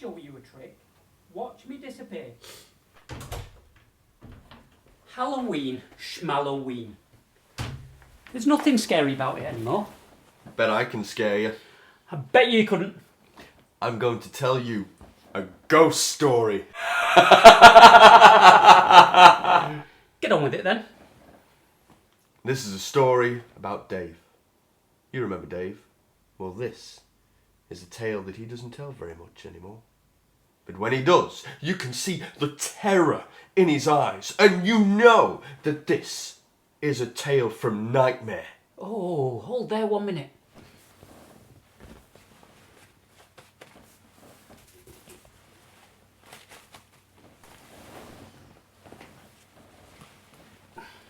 show you a trick. Watch me disappear. Halloween, schmalloween. There's nothing scary about it anymore. Bet I can scare you. I bet you couldn't. I'm going to tell you a ghost story. Get on with it then. This is a story about Dave. You remember Dave? Well, this is a tale that he doesn't tell very much anymore. But when he does, you can see the terror in his eyes, and you know that this is a tale from nightmare. Oh, hold there 1 minute.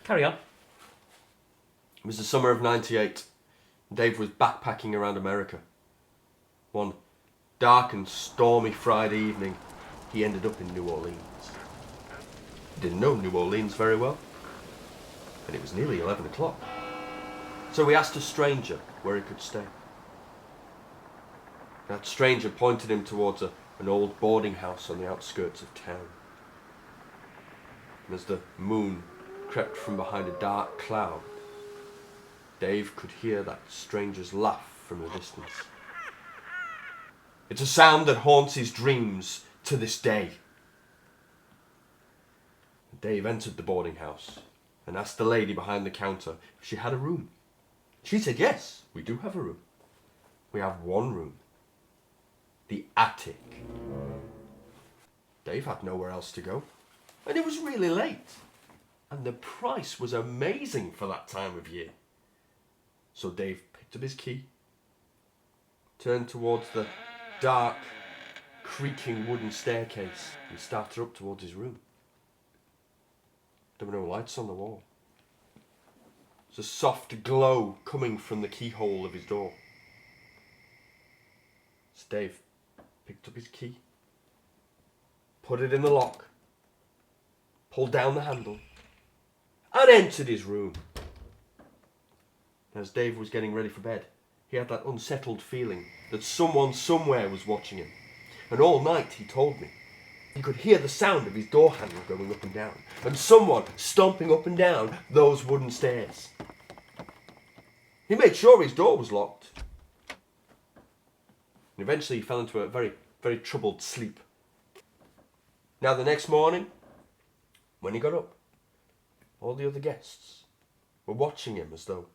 Carry on. It was the summer of '98. Dave was backpacking around America. One dark and stormy Friday evening, he ended up in New Orleans. He didn't know New Orleans very well, and it was nearly 11 o'clock. So we asked a stranger where he could stay. That stranger pointed him towards an old boarding house on the outskirts of town. And as the moon crept from behind a dark cloud, Dave could hear that stranger's laugh from a distance. It's a sound that haunts his dreams to this day. Dave entered the boarding house and asked the lady behind the counter if she had a room. She said, yes, we do have a room. We have one room. The attic. Dave had nowhere else to go, and it was really late. And the price was amazing for that time of year. So Dave picked up his key, turned towards the dark, creaking wooden staircase, and started up towards his room. There were no lights on the wall. There was a soft glow coming from the keyhole of his door. So Dave picked up his key, put it in the lock, pulled down the handle, and entered his room. As Dave was getting ready for bed, he had that unsettled feeling that someone somewhere was watching him. And all night, he told me, he could hear the sound of his door handle going up and down, and someone stomping up and down those wooden stairs. He made sure his door was locked. And eventually he fell into a very, very troubled sleep. Now the next morning, when he got up, all the other guests were watching him as though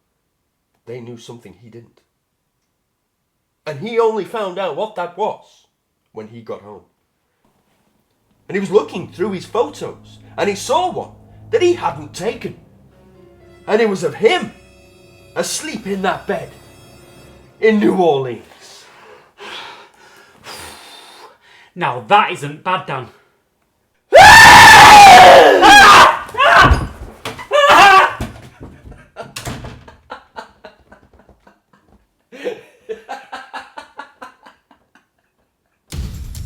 they knew something he didn't. And he only found out what that was when he got home. And he was looking through his photos, and he saw one that he hadn't taken. And it was of him, asleep in that bed, in New Orleans. Now that isn't bad, Dan.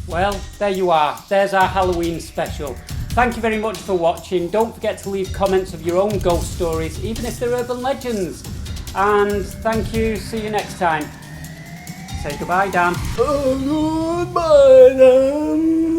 Well, there you are. There's our Halloween special. Thank you very much for watching. Don't forget to leave comments of your own ghost stories, even if they're urban legends. And thank you. See you next time. Say goodbye, Dan. Oh, goodbye, Dan.